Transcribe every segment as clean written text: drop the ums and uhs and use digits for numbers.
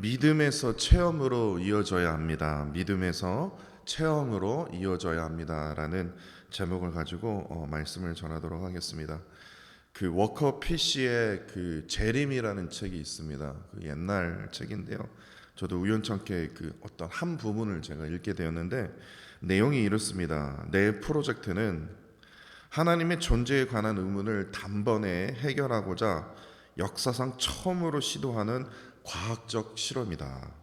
믿음에서 체험으로 이어져야 합니다. 믿음에서 체험으로 이어져야 합니다라는 제목을 가지고 말씀을 전하도록 하겠습니다. 그 워커 피시의 그 재림이라는 책이 있습니다. 그 옛날 책인데요. 저도 우연찮게 그 어떤 한 부분을 제가 읽게 되었는데 내용이 이렇습니다. 내 프로젝트는 하나님의 존재에 관한 의문을 단번에 해결하고자 역사상 처음으로 시도하는 과학적 실험이다.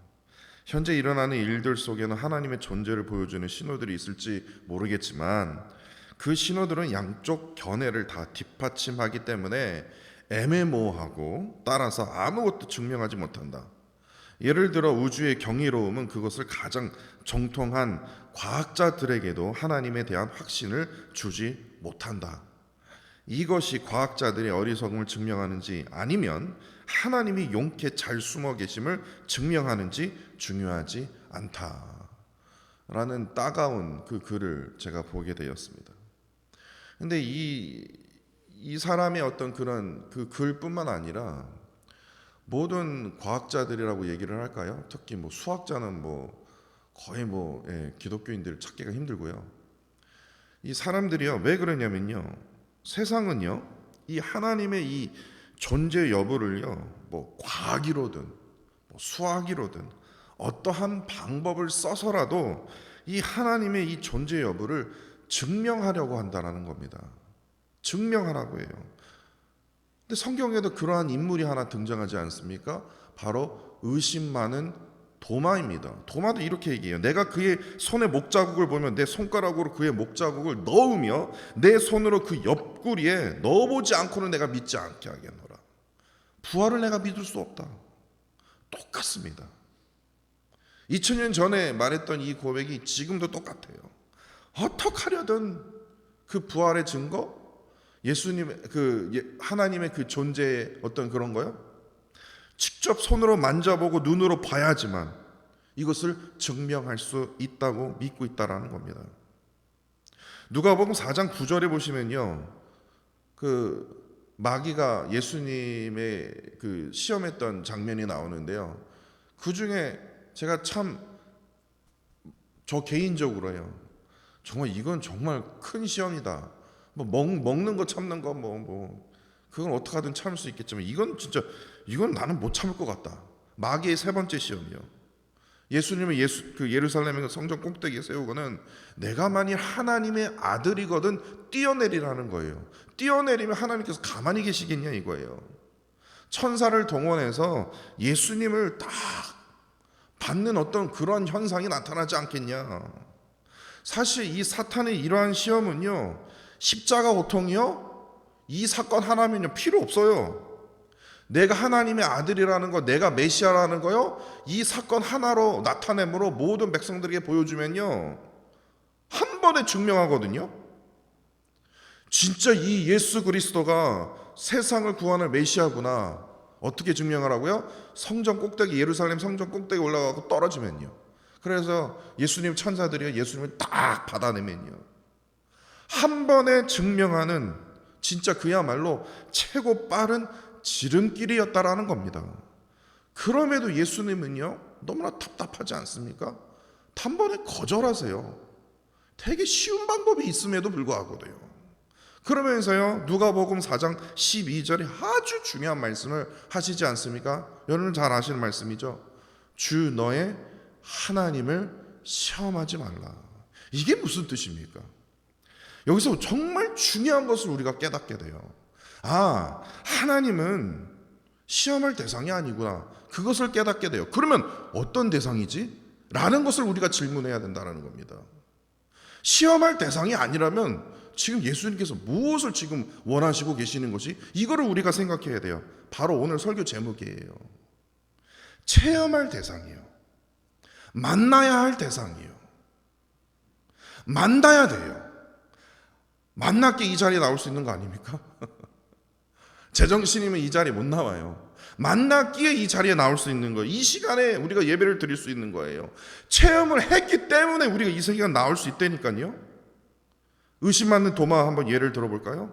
현재 일어나는 일들 속에는 하나님의 존재를 보여주는 신호들이 있을지 모르겠지만 그 신호들은 양쪽 견해를 다 뒷받침하기 때문에 애매모호하고 따라서 아무것도 증명하지 못한다. 예를 들어 우주의 경이로움은 그것을 가장 정통한 과학자들에게도 하나님에 대한 확신을 주지 못한다. 이것이 과학자들의 어리석음을 증명하는지 아니면 하나님이 용케 잘 숨어 계심을 증명하는지 중요하지 않다라는 따가운 그 글을 제가 보게 되었습니다. 근데 이 사람의 어떤 그런 그 글뿐만 아니라 모든 과학자들이라고 얘기를 할까요? 특히 뭐 수학자는 뭐 거의 기독교인들 찾기가 힘들고요. 이 사람들이요, 왜 그러냐면요, 세상은요, 이 하나님의 이 존재 여부를요, 뭐 과학이로든 뭐 수학이로든 어떠한 방법을 써서라도 이 하나님의 이 존재 여부를 증명하려고 한다는 겁니다. 증명하라고 해요. 근데 성경에도 그러한 인물이 하나 등장하지 않습니까? 바로 의심 많은 도마입니다. 도마도 이렇게 얘기해요. 내가 그의 손의 목자국을 보면 내 손가락으로 그의 목자국을 넣으며 내 손으로 그 옆구리에 넣어보지 않고는 내가 믿지 않게 하겠노라. 부활을 내가 믿을 수 없다. 똑같습니다. 2000년 전에 말했던 이 고백이 지금도 똑같아요. 어떻게 하려든 그 부활의 증거, 예수님 하나님의 그 존재의 어떤 그런 거요, 직접 손으로 만져보고 눈으로 봐야지만 이것을 증명할 수 있다고 믿고 있다라는 겁니다. 누가복음 4장 9절에 보시면요, 그 마귀가 예수님의 그 시험했던 장면이 나오는데요. 그 중에 제가 참 저 개인적으로요, 정말 이건 정말 큰 시험이다. 뭐 먹는 거 참는 거 그건 어떻게 하든 참을 수 있겠지만 이건 나는 못 참을 것 같다. 마귀의 세 번째 시험이요. 예수님을 그 예루살렘의 성전 꼭대기에 세우고는 내가 만일 하나님의 아들이거든 뛰어내리라는 거예요. 뛰어내리면 하나님께서 가만히 계시겠냐 이거예요. 천사를 동원해서 예수님을 딱 받는 어떤 그런 현상이 나타나지 않겠냐. 사실 이 사탄의 이러한 시험은요, 십자가 고통이요, 이 사건 하나면요 필요 없어요. 내가 하나님의 아들이라는 거, 내가 메시아라는 거요, 이 사건 하나로 나타내므로 모든 백성들에게 보여주면요 한 번에 증명하거든요. 진짜 이 예수 그리스도가 세상을 구원할 메시아구나. 어떻게 증명하라고요? 성전 꼭대기, 예루살렘 성전 꼭대기 올라가고 떨어지면요, 그래서 예수님 천사들이 예수님을 딱 받아내면요 한 번에 증명하는 진짜 그야말로 최고 빠른 지름길이었다라는 겁니다. 그럼에도 예수님은요 너무나 답답하지 않습니까? 단번에 거절하세요. 되게 쉬운 방법이 있음에도 불구하고도요. 그러면서요 누가복음 4장 12절에 아주 중요한 말씀을 하시지 않습니까? 여러분 잘 아시는 말씀이죠. 주 너의 하나님을 시험하지 말라. 이게 무슨 뜻입니까? 여기서 정말 중요한 것을 우리가 깨닫게 돼요. 아, 하나님은 시험할 대상이 아니구나. 그것을 깨닫게 돼요. 그러면 어떤 대상이지? 라는 것을 우리가 질문해야 된다는 겁니다. 시험할 대상이 아니라면 지금 예수님께서 무엇을 지금 원하시고 계시는 것이, 이거를 우리가 생각해야 돼요. 바로 오늘 설교 제목이에요. 체험할 대상이요, 만나야 할 대상이요, 만나야 돼요. 만났기에 이 자리에 나올 수 있는 거 아닙니까? 제정신이면 이 자리에 못 나와요. 만났기에 이 자리에 나올 수 있는 거예요. 이 시간에 우리가 예배를 드릴 수 있는 거예요. 체험을 했기 때문에 우리가 이 시간 나올 수 있다니까요. 의심 많는 도마 한번 예를 들어볼까요?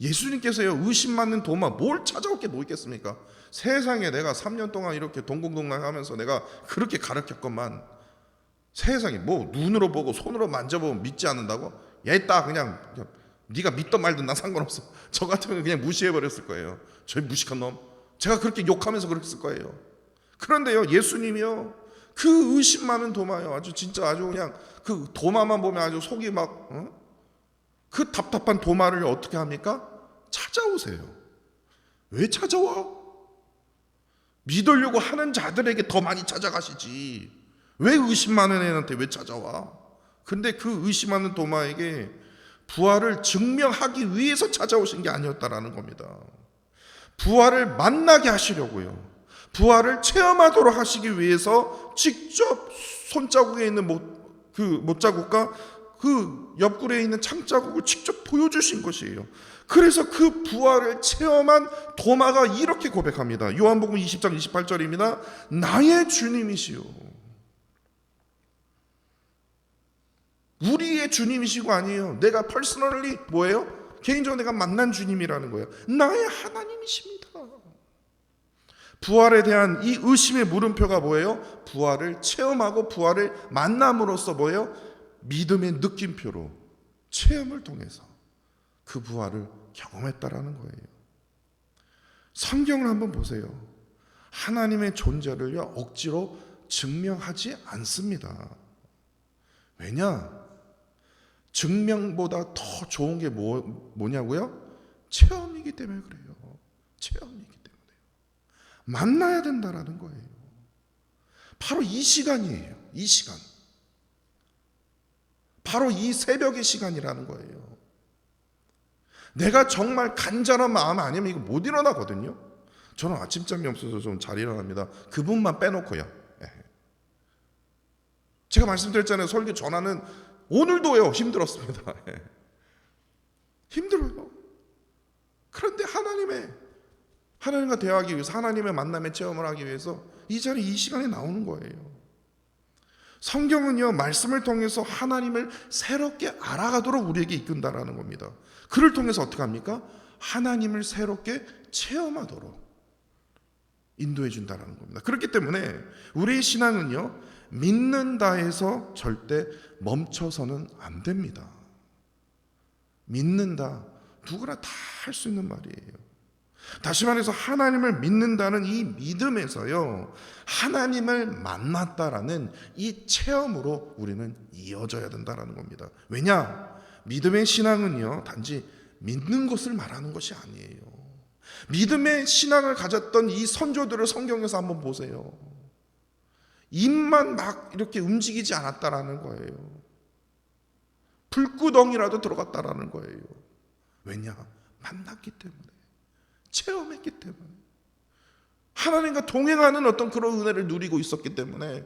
예수님께서요 의심 많는 도마 뭘 찾아올 게 뭐 있겠습니까? 세상에 내가 3년 동안 이렇게 동공동락하면서 내가 그렇게 가르쳤건만 세상에 뭐 눈으로 보고 손으로 만져보면 믿지 않는다고? 얘다 그냥 네가 믿든 말든 나 상관없어. 저 같으면 그냥 무시해버렸을 거예요. 저 무식한 놈. 제가 그렇게 욕하면서 그랬을 거예요. 그런데요, 예수님이요, 그 의심 많은 도마요, 아주 진짜 아주 그냥 그 도마만 보면 아주 속이 막 그 답답한 도마를 어떻게 합니까? 찾아오세요. 왜 찾아와? 믿으려고 하는 자들에게 더 많이 찾아가시지. 왜 의심 많은 애한테 왜 찾아와? 근데 그 의심 많은 도마에게 부활을 증명하기 위해서 찾아오신 게 아니었다라는 겁니다. 부활을 만나게 하시려고요. 부활을 체험하도록 하시기 위해서 직접 손자국에 있는 못자국과 그 옆구리에 있는 창자국을 직접 보여주신 것이에요. 그래서 그 부활을 체험한 도마가 이렇게 고백합니다. 요한복음 20장 28절입니다. 나의 주님이시요. 우리의 주님이시고 아니에요. 내가 퍼스널리 뭐예요? 개인적으로 내가 만난 주님이라는 거예요. 나의 하나님이십니다. 부활에 대한 이 의심의 물음표가 뭐예요? 부활을 체험하고 부활을 만남으로써 뭐예요? 믿음의 느낌표로 체험을 통해서 그 부활을 경험했다라는 거예요. 성경을 한번 보세요. 하나님의 존재를 억지로 증명하지 않습니다. 왜냐? 증명보다 더 좋은 게 뭐냐고요? 체험이기 때문에 그래요. 체험이기 때문에 만나야 된다라는 거예요. 바로 이 시간이에요. 이 시간. 바로 이 새벽의 시간이라는 거예요. 내가 정말 간절한 마음 아니면 이거 못 일어나거든요. 저는 아침잠이 없어서 좀 잘 일어납니다. 그분만 빼놓고요. 제가 말씀드렸잖아요. 설교 전화는 오늘도요 힘들었습니다. 힘들어요. 그런데 하나님과 대화하기 위해서, 하나님의 만남의 체험을 하기 위해서 이 자리에 이 시간에 나오는 거예요. 성경은요, 말씀을 통해서 하나님을 새롭게 알아가도록 우리에게 이끈다라는 겁니다. 그를 통해서 어떻게 합니까? 하나님을 새롭게 체험하도록 인도해 준다라는 겁니다. 그렇기 때문에 우리의 신앙은요, 믿는다 해서 절대 멈춰서는 안 됩니다. 믿는다, 누구나 다 할 수 있는 말이에요. 다시 말해서 하나님을 믿는다는 이 믿음에서요, 하나님을 만났다라는 이 체험으로 우리는 이어져야 된다라는 겁니다. 왜냐? 믿음의 신앙은요, 단지 믿는 것을 말하는 것이 아니에요. 믿음의 신앙을 가졌던 이 선조들을 성경에서 한번 보세요. 입만 막 이렇게 움직이지 않았다라는 거예요. 불구덩이라도 들어갔다라는 거예요. 왜냐? 만났기 때문에, 체험했기 때문에, 하나님과 동행하는 어떤 그런 은혜를 누리고 있었기 때문에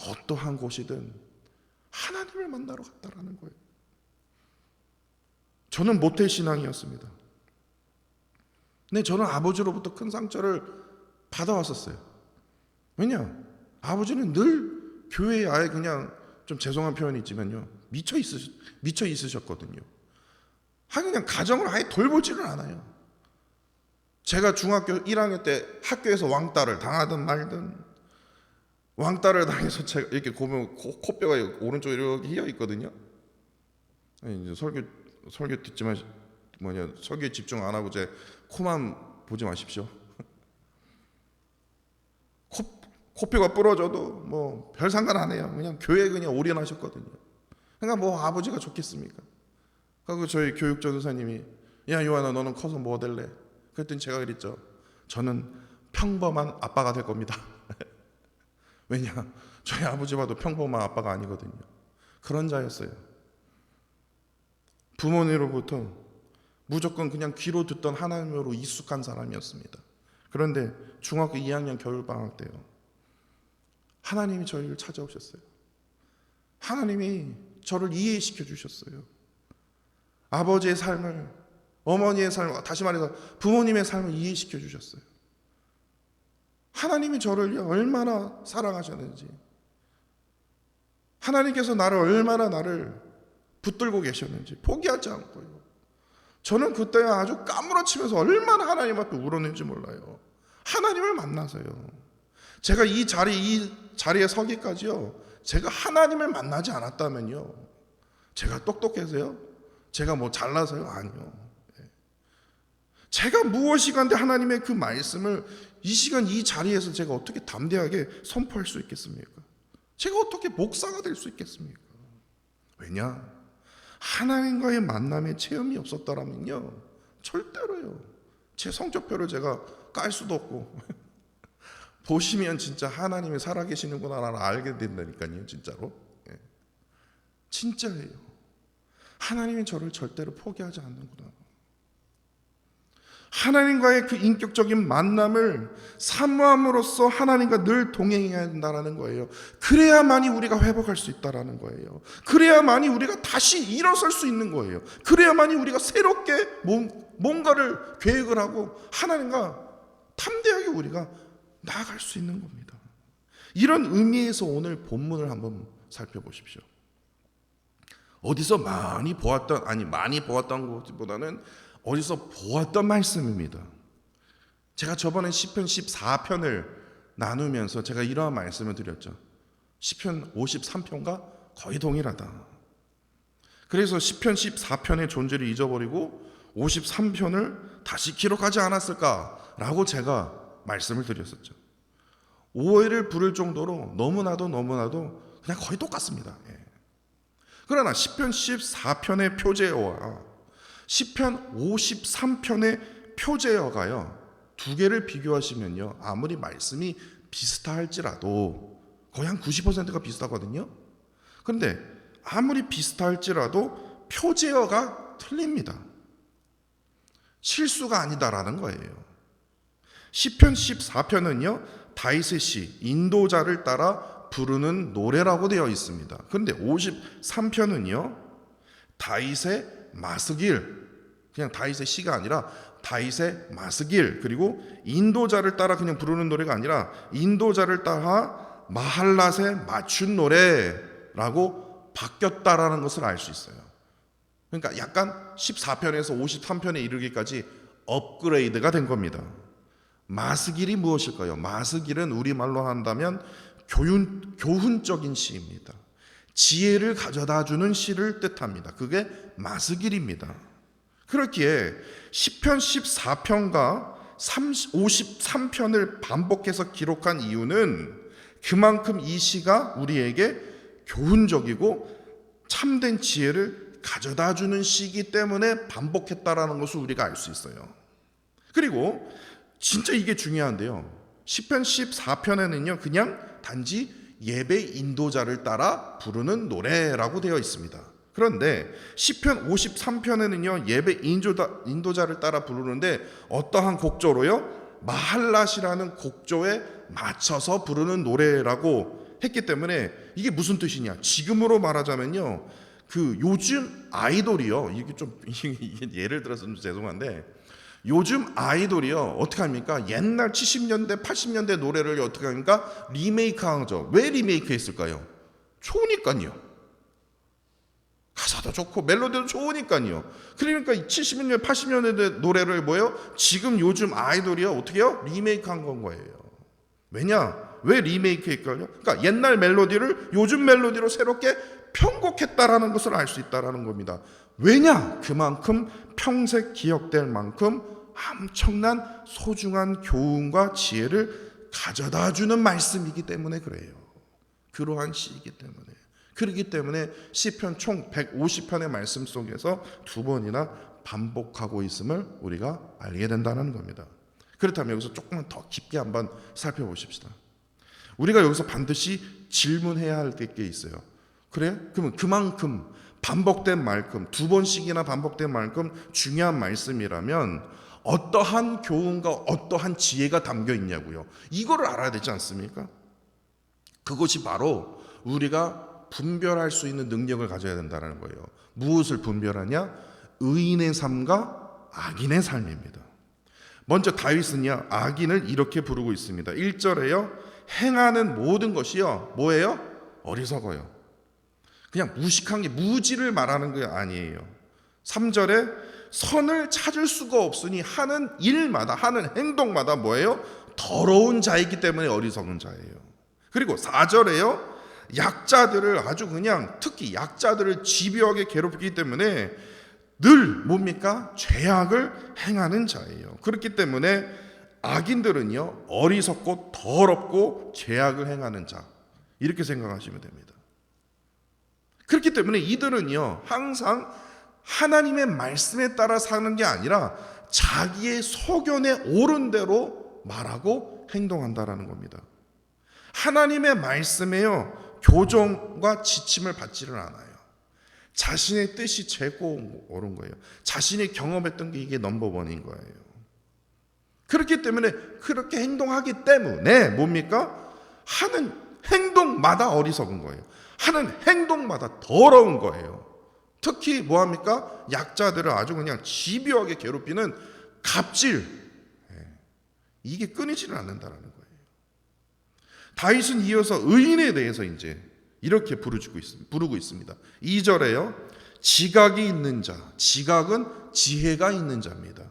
어떠한 곳이든 하나님을 만나러 갔다라는 거예요. 저는 모태신앙이었습니다. 근데 저는 아버지로부터 큰 상처를 받아왔었어요. 왜냐? 아버지는 늘 교회에 아예 그냥, 좀 죄송한 표현이 있지만요, 미쳐 있으셨거든요. 그냥 가정을 아예 돌보지를 않아요. 제가 중학교 1학년 때 학교에서 왕따를 당하든 말든, 왕따를 당해서 제가 이렇게 보면 코뼈가 오른쪽에 이렇게 휘어 있거든요. 이제 설교 듣지만 설교에 집중 안 하고 제 코만 보지 마십시오. 코뼈가 부러져도 뭐 별 상관 안 해요. 그냥 교회에 그냥 올인하셨거든요. 그러니까 뭐 아버지가 좋겠습니까? 그리고 저희 교육전도사님이, 야 요한아, 너는 커서 뭐 될래? 그랬더니 제가 그랬죠. 저는 평범한 아빠가 될 겁니다. 왜냐? 저희 아버지 봐도 평범한 아빠가 아니거든요. 그런 자였어요. 부모님으로부터 무조건 그냥 귀로 듣던 하나님으로 익숙한 사람이었습니다. 그런데 중학교 2학년 겨울방학 때요, 하나님이 저희를 찾아오셨어요. 하나님이 저를 이해시켜 주셨어요. 아버지의 삶을, 어머니의 삶을, 다시 말해서 부모님의 삶을 이해시켜 주셨어요. 하나님이 저를 얼마나 사랑하셨는지, 하나님께서 나를 붙들고 계셨는지 포기하지 않고요. 저는 그때 아주 까무러치면서 얼마나 하나님 앞에 울었는지 몰라요. 하나님을 만나세요. 제가 이 자리에 서기까지요, 제가 하나님을 만나지 않았다면요, 제가 똑똑해서요? 제가 뭐 잘나서요? 아니요. 제가 무엇이간데 하나님의 그 말씀을 이 시간 이 자리에서 제가 어떻게 담대하게 선포할 수 있겠습니까? 제가 어떻게 목사가 될 수 있겠습니까? 왜냐? 하나님과의 만남의 체험이 없었더라면요, 절대로요, 제 성적표를 제가 깔 수도 없고 보시면 진짜 하나님이 살아계시는구나를 알게 된다니까요. 진짜로. 진짜예요. 하나님이 저를 절대로 포기하지 않는구나. 하나님과의 그 인격적인 만남을 사모함으로써 하나님과 늘 동행해야 된다는 거예요. 그래야만이 우리가 회복할 수 있다는 거예요. 그래야만이 우리가 다시 일어설 수 있는 거예요. 그래야만이 우리가 새롭게 뭔가를 계획을 하고 하나님과 담대하게 우리가 나아갈 수 있는 겁니다. 이런 의미에서 오늘 본문을 한번 살펴보십시오. 어디서 많이 보았던 것보다는 어디서 보았던 말씀입니다. 제가 저번에 시편 14편을 나누면서 제가 이러한 말씀을 드렸죠. 시편 53편과 거의 동일하다. 그래서 시편 14편의 존재를 잊어버리고 53편을 다시 기록하지 않았을까라고 제가 말씀을 드렸었죠. 오해를 부를 정도로 너무나도 그냥 거의 똑같습니다. 그러나 시편 14편의 표제어와 시편 53편의 표제어가요, 두 개를 비교하시면요, 아무리 말씀이 비슷할지라도 거의 한 90%가 비슷하거든요. 그런데 아무리 비슷할지라도 표제어가 틀립니다. 실수가 아니다라는 거예요. 시편 14편은요, 다윗의 시, 인도자를 따라 부르는 노래라고 되어 있습니다. 그런데 53편은요, 다윗의 마스길, 그냥 다윗의 시가 아니라 다윗의 마스길, 그리고 인도자를 따라 그냥 부르는 노래가 아니라 인도자를 따라 마할랏에 맞춘 노래라고 바뀌었다라는 것을 알 수 있어요. 그러니까 약간 14편에서 53편에 이르기까지 업그레이드가 된 겁니다. 마스길이 무엇일까요? 마스길은 우리말로 한다면 교훈적인 시입니다. 지혜를 가져다 주는 시를 뜻합니다. 그게 마스길입니다. 그렇기에 시편 14편과 53편을 반복해서 기록한 이유는 그만큼 이 시가 우리에게 교훈적이고 참된 지혜를 가져다 주는 시이기 때문에 반복했다라는 것을 우리가 알 수 있어요. 그리고 진짜 이게 중요한데요, 시편 14편에는요 그냥 단지 예배 인도자를 따라 부르는 노래라고 되어 있습니다. 그런데 시편 53편에는요 예배 인도자를 따라 부르는데 어떠한 곡조로요? 마할랏이라는 곡조에 맞춰서 부르는 노래라고 했기 때문에 이게 무슨 뜻이냐? 지금으로 말하자면요, 그 요즘 아이돌이요, 이게 좀 예를 들어서 좀 죄송한데, 요즘 아이돌이요 어떻게 합니까? 옛날 70년대 80년대 노래를 어떻게 합니까? 리메이크 하죠. 왜 리메이크 했을까요? 좋으니까요. 가사도 좋고 멜로디도 좋으니까요. 그러니까 70년대 80년대 노래를 지금 요즘 아이돌이요 어떻게 해요? 리메이크 한 건 거예요. 왜냐? 왜 리메이크 했을까요? 그러니까 옛날 멜로디를 요즘 멜로디로 새롭게 편곡했다라는 것을 알 수 있다라는 겁니다. 왜냐? 그만큼 평생 기억될 만큼 엄청난 소중한 교훈과 지혜를 가져다 주는 말씀이기 때문에 그래요. 그러한 시이기 때문에. 그렇기 때문에 시편 총 150편의 말씀 속에서 두 번이나 반복하고 있음을 우리가 알게 된다는 겁니다. 그렇다면 여기서 조금만 더 깊게 한번 살펴보십시다. 우리가 여기서 반드시 질문해야 할 게 있어요. 그래? 그러면 그만큼 반복된 만큼, 두 번씩이나 반복된 만큼 중요한 말씀이라면 어떠한 교훈과 어떠한 지혜가 담겨 있냐고요. 이거를 알아야 되지 않습니까? 그것이 바로 우리가 분별할 수 있는 능력을 가져야 된다는 거예요. 무엇을 분별하냐? 의인의 삶과 악인의 삶입니다. 먼저 다윗은요 악인을 이렇게 부르고 있습니다. 1절에요 행하는 모든 것이요 뭐예요? 어리석어요. 그냥 무식한 게 무지를 말하는 게 아니에요. 3절에 선을 찾을 수가 없으니 하는 일마다 하는 행동마다 뭐예요? 더러운 자이기 때문에 어리석은 자예요. 그리고 4절에요. 약자들을 아주 그냥 특히 약자들을 집요하게 괴롭히기 때문에 늘 뭡니까? 죄악을 행하는 자예요. 그렇기 때문에 악인들은요, 어리석고 더럽고 죄악을 행하는 자, 이렇게 생각하시면 됩니다. 그렇기 때문에 이들은요, 항상 하나님의 말씀에 따라 사는 게 아니라 자기의 소견에 옳은 대로 말하고 행동한다라는 겁니다. 하나님의 말씀에요, 교정과 지침을 받지를 않아요. 자신의 뜻이 최고 옳은 거예요. 자신이 경험했던 게 이게 넘버원인 거예요. 그렇기 때문에 그렇게 행동하기 때문에 뭡니까? 하는 행동마다 어리석은 거예요. 하는 행동마다 더러운 거예요. 특히 뭐합니까? 약자들을 아주 그냥 집요하게 괴롭히는 갑질, 이게 끊이지를 않는다라는 거예요. 다윗은 이어서 의인에 대해서 이제 이렇게 부르고 있습니다. 2절에요. 지각이 있는 자, 지각은 지혜가 있는 자입니다.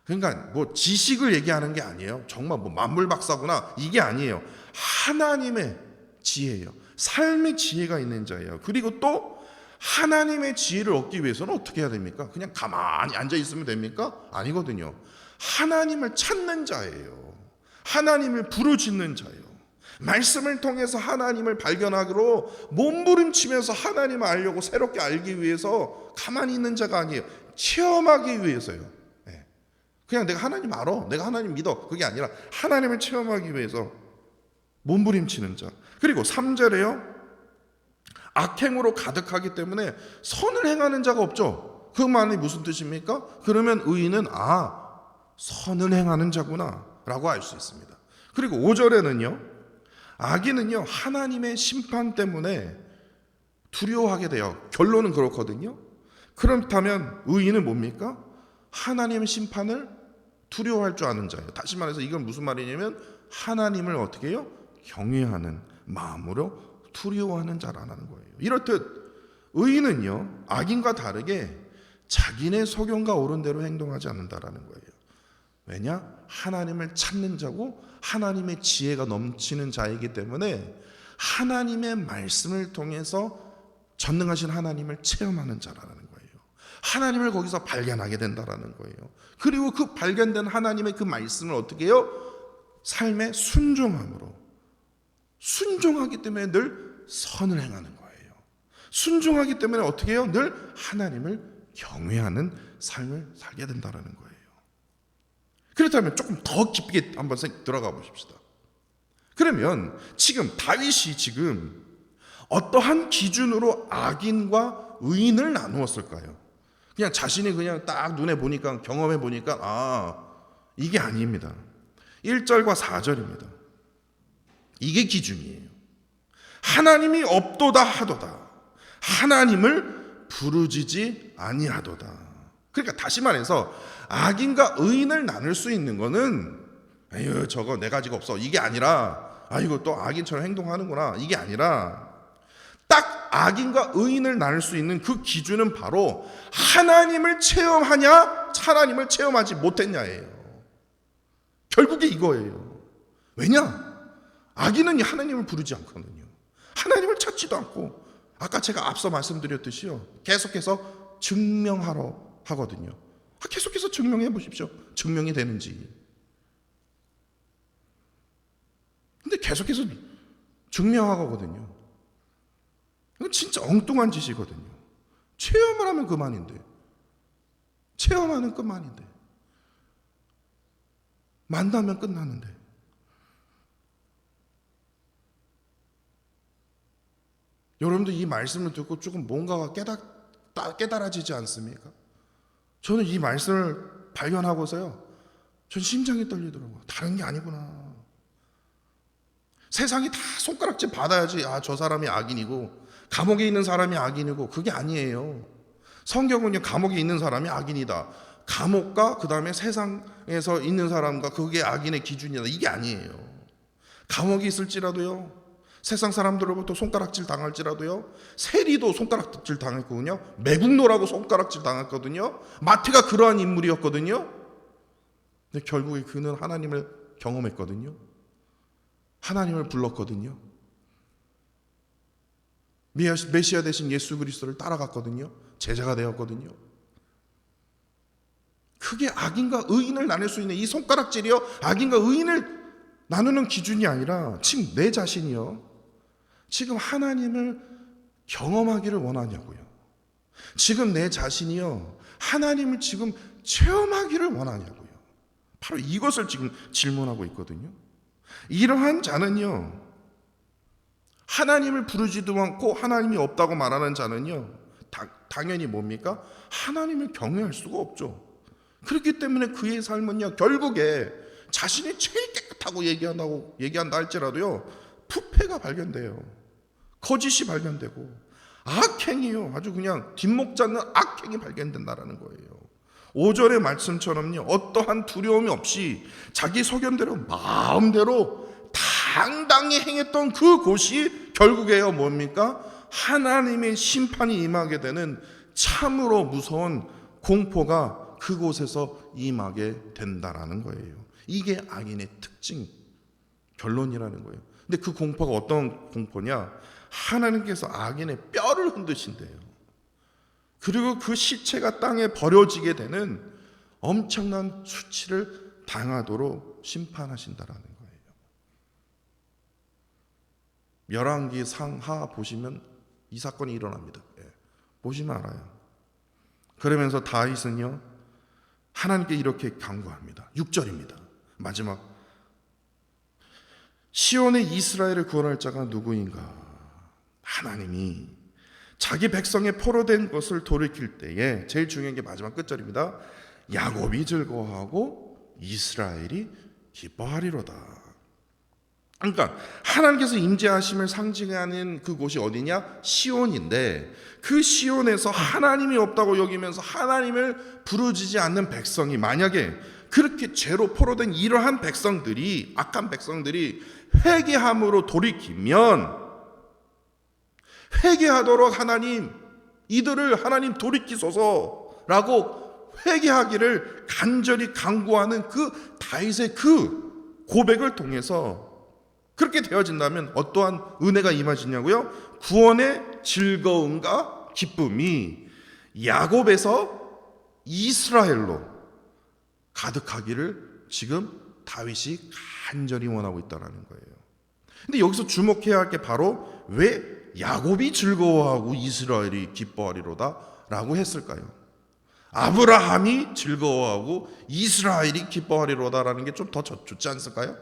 그러니까 뭐 지식을 얘기하는 게 아니에요. 정말 뭐 만물박사구나 이게 아니에요. 하나님의 지혜예요. 삶의 지혜가 있는 자예요. 그리고 또 하나님의 지혜를 얻기 위해서는 어떻게 해야 됩니까? 그냥 가만히 앉아 있으면 됩니까? 아니거든요. 하나님을 찾는 자예요. 하나님을 부르짖는 자예요. 말씀을 통해서 하나님을 발견하기로 몸부림치면서 하나님을 알려고 새롭게 알기 위해서 가만히 있는 자가 아니에요. 체험하기 위해서요. 그냥 내가 하나님 알아, 내가 하나님 믿어, 그게 아니라 하나님을 체험하기 위해서 몸부림치는 자. 그리고 3절에요. 악행으로 가득하기 때문에 선을 행하는 자가 없죠. 그 말이 무슨 뜻입니까? 그러면 의인은 선을 행하는 자구나 라고 알 수 있습니다. 그리고 5절에는요. 악인은요, 하나님의 심판 때문에 두려워하게 돼요. 결론은 그렇거든요. 그렇다면 의인은 뭡니까? 하나님의 심판을 두려워할 줄 아는 자예요. 다시 말해서 이건 무슨 말이냐면 하나님을 어떻게 해요? 경외하는 마음으로 두려워하는 자라는 거예요. 이렇듯 의인은요, 악인과 다르게 자기네 소견과 옳은 대로 행동하지 않는다라는 거예요. 왜냐? 하나님을 찾는 자고 하나님의 지혜가 넘치는 자이기 때문에 하나님의 말씀을 통해서 전능하신 하나님을 체험하는 자라는 거예요. 하나님을 거기서 발견하게 된다라는 거예요. 그리고 그 발견된 하나님의 그 말씀을 어떻게 해요? 삶의 순종하기 때문에 늘 선을 행하는 거예요. 순종하기 때문에 어떻게 해요? 늘 하나님을 경외하는 삶을 살게 된다라는 거예요. 그렇다면 조금 더 깊게 한번 들어가 보십시다. 그러면 지금 다윗이 지금 어떠한 기준으로 악인과 의인을 나누었을까요? 그냥 자신이 그냥 딱 눈에 보니까 경험해 보니까 이게 아닙니다. 1절과 4절입니다. 이게 기준이에요. 하나님이 없도다 하도다. 하나님을 부르짖지 아니하도다. 그러니까 다시 말해서 악인과 의인을 나눌 수 있는 거는 에휴 저거 내 가지가 없어 이게 아니라 이거 또 악인처럼 행동하는구나 이게 아니라 딱 악인과 의인을 나눌 수 있는 그 기준은 바로 하나님을 체험하냐 하나님을 체험하지 못했냐예요. 결국에 이거예요. 왜냐? 악인은 하나님을 부르지 않거든요. 하나님을 찾지도 않고 아까 제가 앞서 말씀드렸듯이요. 계속해서 증명하러 하거든요. 계속해서 증명해 보십시오. 증명이 되는지. 근데 계속해서 증명하거든요. 이건 진짜 엉뚱한 짓이거든요. 체험을 하면 그만인데. 체험하는 끝만인데. 만나면 끝나는데. 여러분도 이 말씀을 듣고 조금 뭔가가 깨달아지지 않습니까? 저는 이 말씀을 발견하고서요, 전 심장이 떨리더라고요. 다른 게 아니구나. 세상이 다 손가락질 받아야지 저 사람이 악인이고 감옥에 있는 사람이 악인이고 그게 아니에요. 성경은요, 감옥에 있는 사람이 악인이다. 감옥과 그 다음에 세상에서 있는 사람과 그게 악인의 기준이다. 이게 아니에요. 감옥에 있을지라도요, 세상 사람들로부터 손가락질 당할지라도요, 세리도 손가락질 당했거든요. 매국노라고 손가락질 당했거든요. 마태가 그러한 인물이었거든요. 근데 결국에 그는 하나님을 경험했거든요. 하나님을 불렀거든요. 메시아 되신 예수 그리스도를 따라갔거든요. 제자가 되었거든요. 그게 악인과 의인을 나눌 수 있는 이 손가락질이요, 악인과 의인을 나누는 기준이 아니라 지금 내 자신이요, 지금 하나님을 경험하기를 원하냐고요. 지금 내 자신이요, 하나님을 지금 체험하기를 원하냐고요. 바로 이것을 지금 질문하고 있거든요. 이러한 자는요, 하나님을 부르지도 않고 하나님이 없다고 말하는 자는요, 당연히 뭡니까? 하나님을 경외할 수가 없죠. 그렇기 때문에 그의 삶은요, 결국에 자신이 제일 깨끗하고 얘기한다 할지라도요, 부패가 발견돼요. 거짓이 발견되고 악행이요, 아주 그냥 뒷목 잡는 악행이 발견된다라는 거예요. 5절의 말씀처럼요, 어떠한 두려움이 없이 자기 소견대로 마음대로 당당히 행했던 그곳이 결국에요, 뭡니까? 하나님의 심판이 임하게 되는 참으로 무서운 공포가 그곳에서 임하게 된다라는 거예요. 이게 악인의 특징, 결론이라는 거예요. 근데 그 공포가 어떤 공포냐? 하나님께서 악인의 뼈를 흔드신대요. 그리고 그 시체가 땅에 버려지게 되는 엄청난 수치를 당하도록 심판하신다라는 거예요. 열왕기 상하 보시면 이 사건이 일어납니다. 보시면 알아요. 그러면서 다윗은요, 하나님께 이렇게 간구합니다. 6절입니다. 마지막, 시온의 이스라엘을 구원할 자가 누구인가? 하나님이 자기 백성의 포로된 것을 돌이킬 때에, 제일 중요한 게 마지막 끝절입니다. 야곱이 즐거워하고 이스라엘이 기뻐하리로다. 그러니까 하나님께서 임재하심을 상징하는 그곳이 어디냐? 시온인데, 그 시온에서 하나님이 없다고 여기면서 하나님을 부르짖지 않는 백성이 만약에 그렇게 죄로 포로된 이러한 백성들이, 악한 백성들이 회개함으로 돌이키면, 회개하도록 하나님, 이들을 하나님 돌이키소서라고 회개하기를 간절히 간구하는 그 다윗의 그 고백을 통해서 그렇게 되어진다면 어떠한 은혜가 임하시냐고요? 구원의 즐거움과 기쁨이 야곱에서 이스라엘로 가득하기를 지금 다윗이 간절히 원하고 있다는 거예요. 근데 여기서 주목해야 할 게 바로 왜 야곱이 즐거워하고 이스라엘이 기뻐하리로다 라고 했을까요? 아브라함이 즐거워하고 이스라엘이 기뻐하리로다라는 게 좀 더 좋지 않을까요?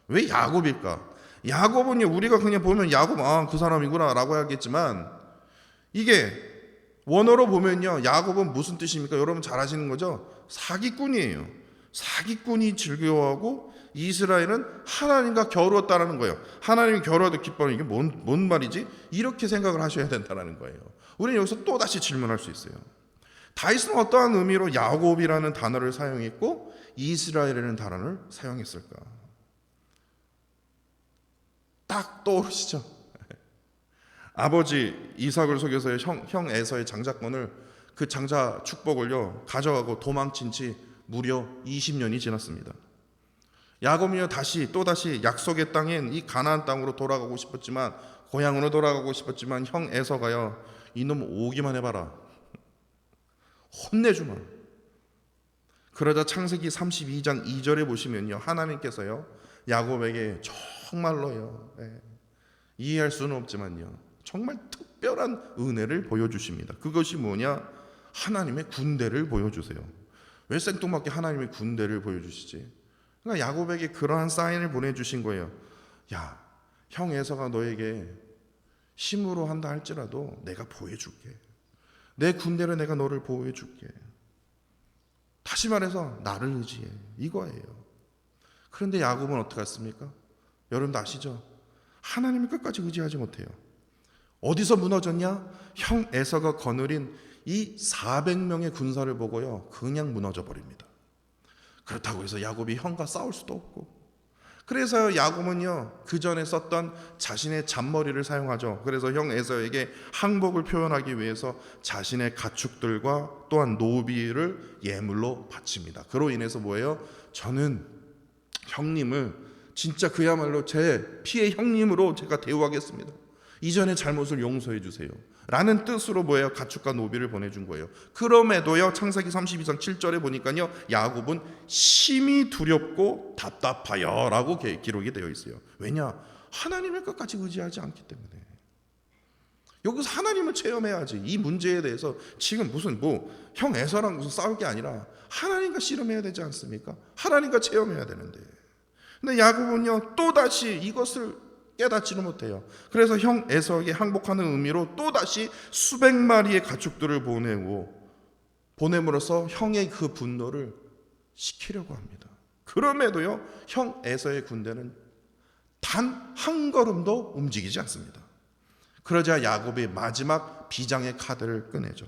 왜 야곱일까? 야곱은요, 우리가 그냥 보면 야곱, 그 사람이구나 라고 하겠지만, 이게 원어로 보면요, 야곱은 무슨 뜻입니까? 여러분 잘 아시는 거죠? 사기꾼이에요. 사기꾼이 즐거워하고 이스라엘은 하나님과 겨루었다라는 거예요. 하나님이 겨루어도 기뻐하는, 이게 뭔 말이지? 이렇게 생각을 하셔야 된다는 거예요. 우리는 여기서 또 다시 질문할 수 있어요. 다윗은 어떠한 의미로 야곱이라는 단어를 사용했고 이스라엘이라는 단어를 사용했을까? 딱 떠오르시죠? 아버지 이삭을 속여서 형 에서의 장자권을, 그 장자 축복을요 가져가고 도망친 지 무려 20년이 지났습니다. 야곱이요 또다시 약속의 땅인 이 가나안 땅으로 돌아가고 싶었지만, 고향으로 돌아가고 싶었지만 형 에서가요, 이놈 오기만 해봐라, 혼내주마. 그러자 창세기 32장 2절에 보시면요, 하나님께서요 야곱에게 정말로요, 이해할 수는 없지만요, 정말 특별한 은혜를 보여주십니다. 그것이 뭐냐? 하나님의 군대를 보여주세요. 왜 생뚱맞게 하나님의 군대를 보여주시지? 그러니까 야곱에게 그러한 사인을 보내주신 거예요. 야, 형 에서가 너에게 힘으로 한다 할지라도 내가 보호해줄게. 내 군대로 내가 너를 보호해줄게. 다시 말해서 나를 의지해, 이거예요. 그런데 야곱은 어떻게 했습니까? 여러분도 아시죠? 하나님을 끝까지 의지하지 못해요. 어디서 무너졌냐? 형 에서가 거느린 이 400명의 군사를 보고요 그냥 무너져 버립니다. 그렇다고 해서 야곱이 형과 싸울 수도 없고, 그래서 야곱은요 그 전에 썼던 자신의 잔머리를 사용하죠. 그래서 형 에서에게 항복을 표현하기 위해서 자신의 가축들과 또한 노비를 예물로 바칩니다. 그로 인해서 뭐예요? 저는 형님을 진짜 그야말로 제 피의 형님으로 제가 대우하겠습니다. 이전의 잘못을 용서해 주세요. 라는 뜻으로 뭐예요? 가축과 노비를 보내준 거예요. 그럼에도요, 창세기 32장 7절에 보니까요, 야곱은 심히 두렵고 답답하여 라고 기록이 되어 있어요. 왜냐? 하나님을 끝까지 의지하지 않기 때문에. 여기서 하나님을 체험해야지. 이 문제에 대해서 지금 무슨 형 에서랑 무슨 싸울 게 아니라 하나님과 씨름해야 되지 않습니까? 하나님과 체험해야 되는데. 근데 야곱은요, 또다시 이것을 깨닫지는 못해요. 그래서 형 에서에게 항복하는 의미로 또다시 수백 마리의 가축들을 보냄으로써 형의 그 분노를 식히려고 합니다. 그럼에도요, 형 에서의 군대는 단 한 걸음도 움직이지 않습니다. 그러자 야곱이 마지막 비장의 카드를 꺼내죠.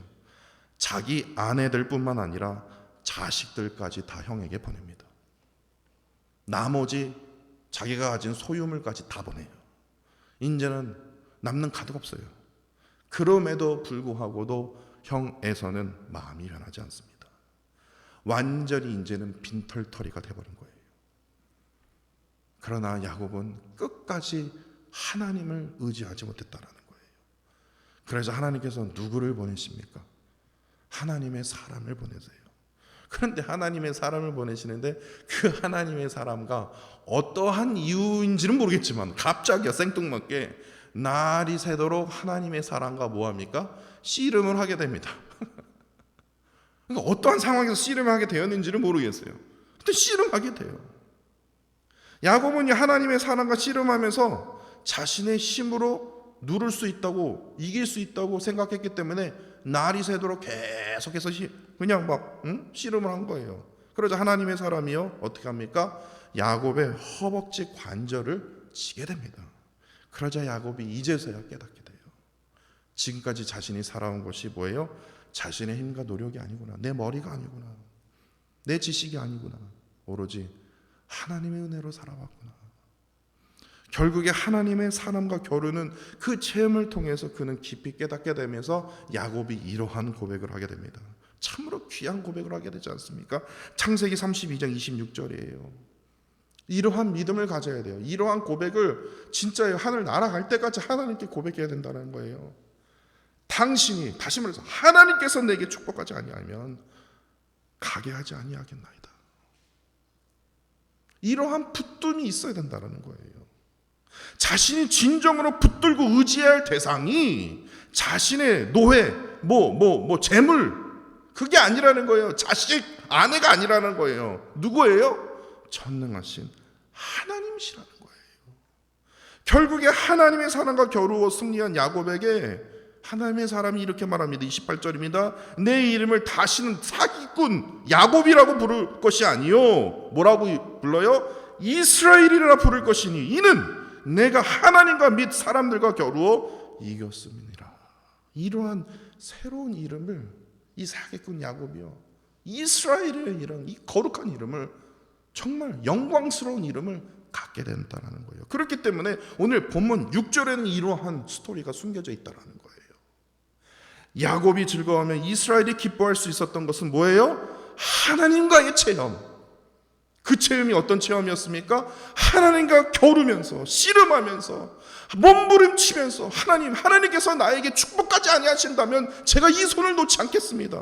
자기 아내들뿐만 아니라 자식들까지 다 형에게 보냅니다. 나머지 자기가 가진 소유물까지 다 보내요. 이제는 남는 카드가 없어요. 그럼에도 불구하고도 형 에서는 마음이 변하지 않습니다. 완전히 이제는 빈털터리가 돼버린 거예요. 그러나 야곱은 끝까지 하나님을 의지하지 못했다라는 거예요. 그래서 하나님께서 누구를 보내십니까? 하나님의 사람을 보내세요. 그런데 하나님의 사람을 보내시는데 그 하나님의 사람과 어떠한 이유인지는 모르겠지만 갑자기 생뚱맞게 날이 새도록 하나님의 사람과 뭐합니까? 씨름을 하게 됩니다. 그러니까 어떠한 상황에서 씨름을 하게 되었는지는 모르겠어요. 근데 씨름하게 돼요. 야곱은 하나님의 사람과 씨름하면서 자신의 힘으로 누를 수 있다고, 이길 수 있다고 생각했기 때문에 날이 새도록 계속해서 그냥 씨름을 한 거예요. 그러자 하나님의 사람이요, 어떻게 합니까? 야곱의 허벅지 관절을 치게 됩니다. 그러자 야곱이 이제서야 깨닫게 돼요. 지금까지 자신이 살아온 것이 뭐예요? 자신의 힘과 노력이 아니구나, 내 머리가 아니구나, 내 지식이 아니구나, 오로지 하나님의 은혜로 살아왔구나. 결국에 하나님의 사람과 겨루는 그 체험을 통해서 그는 깊이 깨닫게 되면서 야곱이 이러한 고백을 하게 됩니다. 참으로 귀한 고백을 하게 되지 않습니까? 창세기 32장 26절이에요. 이러한 믿음을 가져야 돼요. 이러한 고백을 진짜 하늘 날아갈 때까지 하나님께 고백해야 된다는 거예요. 당신이, 다시 말해서 하나님께서 내게 축복하지 아니하면 가게 하지 아니하겠나이다. 이러한 붙듦이 있어야 된다는 거예요. 자신이 진정으로 붙들고 의지해야 할 대상이 자신의 노예, 재물, 그게 아니라는 거예요. 자식, 아내가 아니라는 거예요. 누구예요? 전능하신 하나님이시라는 거예요. 결국에 하나님의 사람과 겨루어 승리한 야곱에게 하나님의 사람이 이렇게 말합니다. 28절입니다. 내 이름을 다시는 사기꾼 야곱이라고 부를 것이 아니요, 뭐라고 불러요? 이스라엘이라 부를 것이니 이는 내가 하나님과 및 사람들과 겨루어 이겼음이니라. 이러한 새로운 이름을, 이 사기꾼 야곱이요, 이스라엘의 이름, 이 거룩한 이름을, 정말 영광스러운 이름을 갖게 된다는 거예요. 그렇기 때문에 오늘 본문 6절에는 이러한 스토리가 숨겨져 있다는 거예요. 야곱이 즐거워하며 이스라엘이 기뻐할 수 있었던 것은 뭐예요? 하나님과의 체험. 그 체험이 어떤 체험이었습니까? 하나님과 겨루면서, 씨름하면서, 몸부림치면서 하나님께서 나에게 축복하지 아니하신다면 제가 이 손을 놓지 않겠습니다.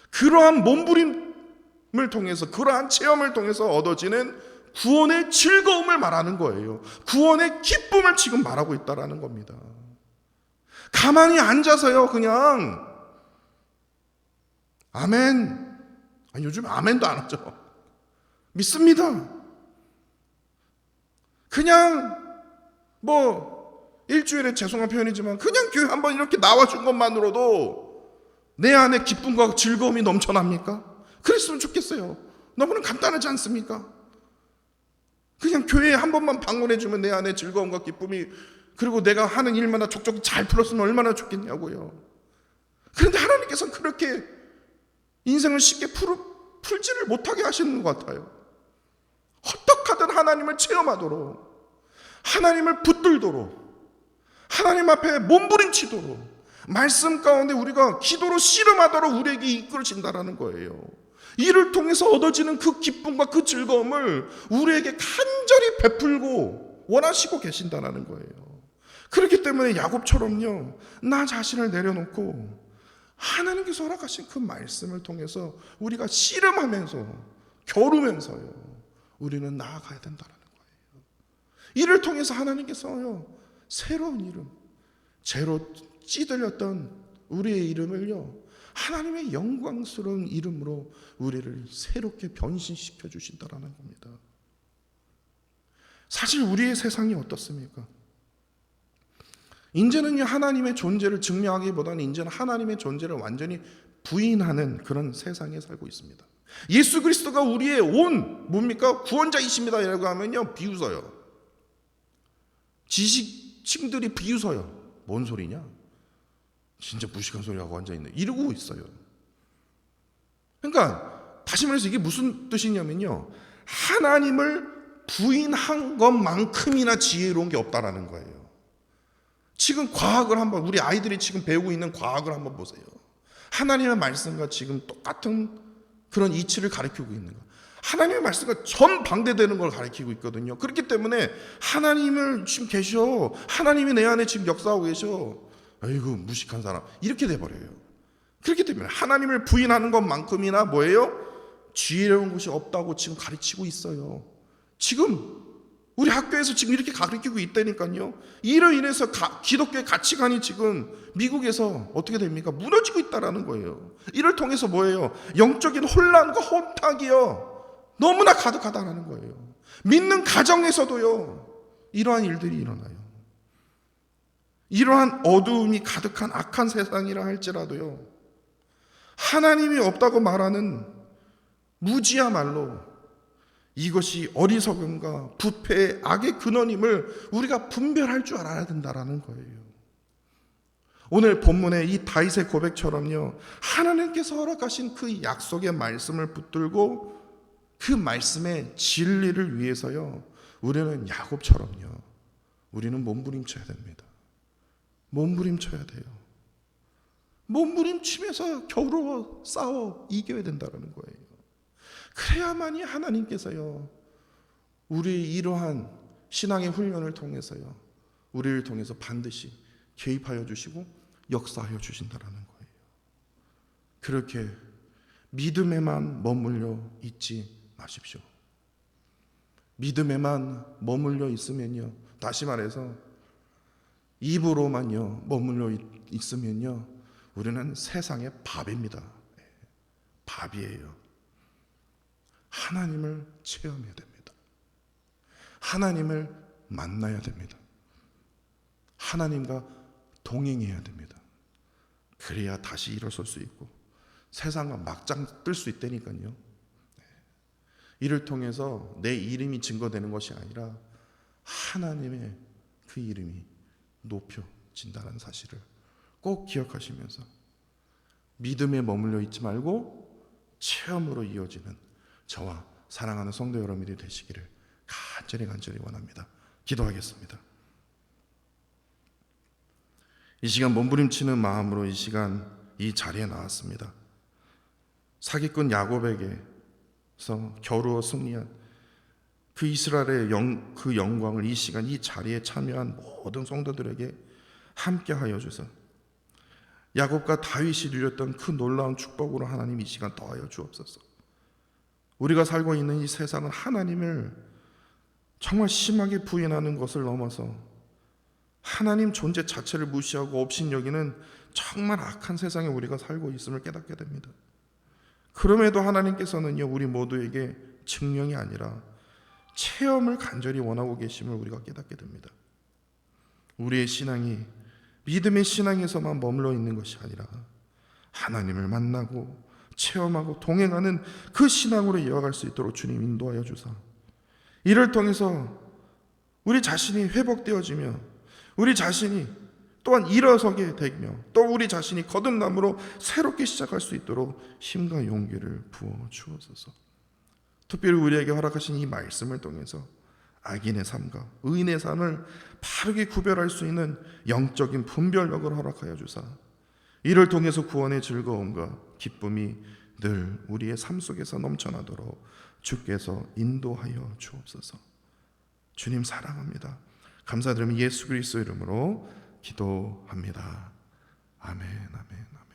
그러한 몸부림을 통해서, 그러한 체험을 통해서 얻어지는 구원의 즐거움을 말하는 거예요. 구원의 기쁨을 지금 말하고 있다는 겁니다. 가만히 앉아서요, 그냥 아멘, 아니, 요즘 아멘도 안 하죠. 믿습니다. 그냥 일주일에 죄송한 표현이지만 그냥 교회 한번 이렇게 나와준 것만으로도 내 안에 기쁨과 즐거움이 넘쳐납니까? 그랬으면 좋겠어요. 너무나 간단하지 않습니까? 그냥 교회에 한 번만 방문해주면 내 안에 즐거움과 기쁨이, 그리고 내가 하는 일마다 족족 잘 풀었으면 얼마나 좋겠냐고요. 그런데 하나님께서는 그렇게 인생을 쉽게 풀지를 못하게 하시는 것 같아요. 어떻게든 하나님을 체험하도록, 하나님을 붙들도록, 하나님 앞에 몸부림치도록, 말씀 가운데 우리가 기도로 씨름하도록 우리에게 이끌어진다라는 거예요. 이를 통해서 얻어지는 그 기쁨과 그 즐거움을 우리에게 간절히 베풀고 원하시고 계신다는 거예요. 그렇기 때문에 야곱처럼요, 나 자신을 내려놓고 하나님께서 허락하신 그 말씀을 통해서 우리가 씨름하면서 겨루면서요, 우리는 나아가야 된다는 거예요. 이를 통해서 하나님께서요, 새로운 이름, 죄로 찌들렸던 우리의 이름을요, 하나님의 영광스러운 이름으로 우리를 새롭게 변신시켜 주신다라는 겁니다. 사실 우리의 세상이 어떻습니까? 이제는요, 하나님의 존재를 증명하기보다는 이제는 하나님의 존재를 완전히 부인하는 그런 세상에 살고 있습니다. 예수 그리스도가 우리의 온 뭡니까? 구원자이십니다 라고 하면요, 비웃어요. 지식층들이 비웃어요. 뭔 소리냐? 진짜 무식한 소리하고 앉아있네, 이러고 있어요. 그러니까 다시 말해서 이게 무슨 뜻이냐면요, 하나님을 부인한 것만큼이나 지혜로운 게 없다라는 거예요. 지금 과학을 한번, 우리 아이들이 지금 배우고 있는 과학을 한번 보세요. 하나님의 말씀과 지금 똑같은 그런 이치를 가리키고 있는 거. 하나님의 말씀과 전방대되는 걸 가리키고 있거든요. 그렇기 때문에 하나님을 지금 계셔, 하나님이 내 안에 지금 역사하고 계셔, 아이고 무식한 사람, 이렇게 돼버려요. 그렇기 때문에 하나님을 부인하는 것만큼이나 뭐예요? 지혜로운 것이 없다고 지금 가르치고 있어요. 지금 우리 학교에서 지금 이렇게 가르치고 있다니까요. 이로 인해서 기독교의 가치관이 지금 미국에서 어떻게 됩니까? 무너지고 있다라는 거예요. 이를 통해서 뭐예요? 영적인 혼란과 혼탁이요, 너무나 가득하다라는 거예요. 믿는 가정에서도요, 이러한 일들이 일어나요. 이러한 어두움이 가득한 악한 세상이라 할지라도요, 하나님이 없다고 말하는 무지야말로 이것이 어리석음과 부패의 악의 근원임을 우리가 분별할 줄 알아야 된다라는 거예요. 오늘 본문의 이 다윗의 고백처럼요, 하나님께서 허락하신 그 약속의 말씀을 붙들고 그 말씀의 진리를 위해서요, 우리는 야곱처럼요, 우리는 몸부림쳐야 됩니다. 몸부림쳐야 돼요. 몸부림치면서 겨루어 싸워 이겨야 된다는 거예요. 그래야만이 하나님께서요, 우리 이러한 신앙의 훈련을 통해서요, 우리를 통해서 반드시 개입하여 주시고 역사하여 주신다는 거예요. 그렇게 믿음에만 머물러 있지 마십시오. 믿음에만 머물러 있으면요, 다시 말해서 입으로만요 머물러 있으면요, 우리는 세상의 밥입니다. 밥이에요. 하나님을 체험해야 됩니다. 하나님을 만나야 됩니다. 하나님과 동행해야 됩니다. 그래야 다시 일어설 수 있고 세상과 막장 뜰 수 있다니까요. 이를 통해서 내 이름이 증거되는 것이 아니라 하나님의 그 이름이 높여진다는 사실을 꼭 기억하시면서 믿음에 머물러 있지 말고 체험으로 이어지는 저와 사랑하는 성도 여러분들이 되시기를 간절히 원합니다. 기도하겠습니다. 이 시간 몸부림치는 마음으로 이 시간 이 자리에 나왔습니다. 사기꾼 야곱에게서 겨루어 승리한 그 이스라엘의 그 영광을 이 시간 이 자리에 참여한 모든 성도들에게 함께하여 주사 야곱과 다윗이 누렸던 그 놀라운 축복으로 하나님 이 시간 더하여 주옵소서. 우리가 살고 있는 이 세상은 하나님을 정말 심하게 부인하는 것을 넘어서 하나님 존재 자체를 무시하고 업신여기는 정말 악한 세상에 우리가 살고 있음을 깨닫게 됩니다. 그럼에도 하나님께서는요, 우리 모두에게 증명이 아니라 체험을 간절히 원하고 계심을 우리가 깨닫게 됩니다. 우리의 신앙이 믿음의 신앙에서만 머물러 있는 것이 아니라 하나님을 만나고 체험하고 동행하는 그 신앙으로 이어갈 수 있도록 주님 인도하여 주사 이를 통해서 우리 자신이 회복되어지며 우리 자신이 또한 일어서게 되며 또 우리 자신이 거듭남으로 새롭게 시작할 수 있도록 힘과 용기를 부어 주옵소서. 특별히 우리에게 허락하신 이 말씀을 통해서 악인의 삶과 의인의 삶을 바르게 구별할 수 있는 영적인 분별력을 허락하여 주사 이를 통해서 구원의 즐거움과 기쁨이 늘 우리의 삶 속에서 넘쳐나도록 주께서 인도하여 주옵소서. 주님 사랑합니다. 감사드리며 예수 그리스도 이름으로 기도합니다. 아멘, 아멘, 아멘.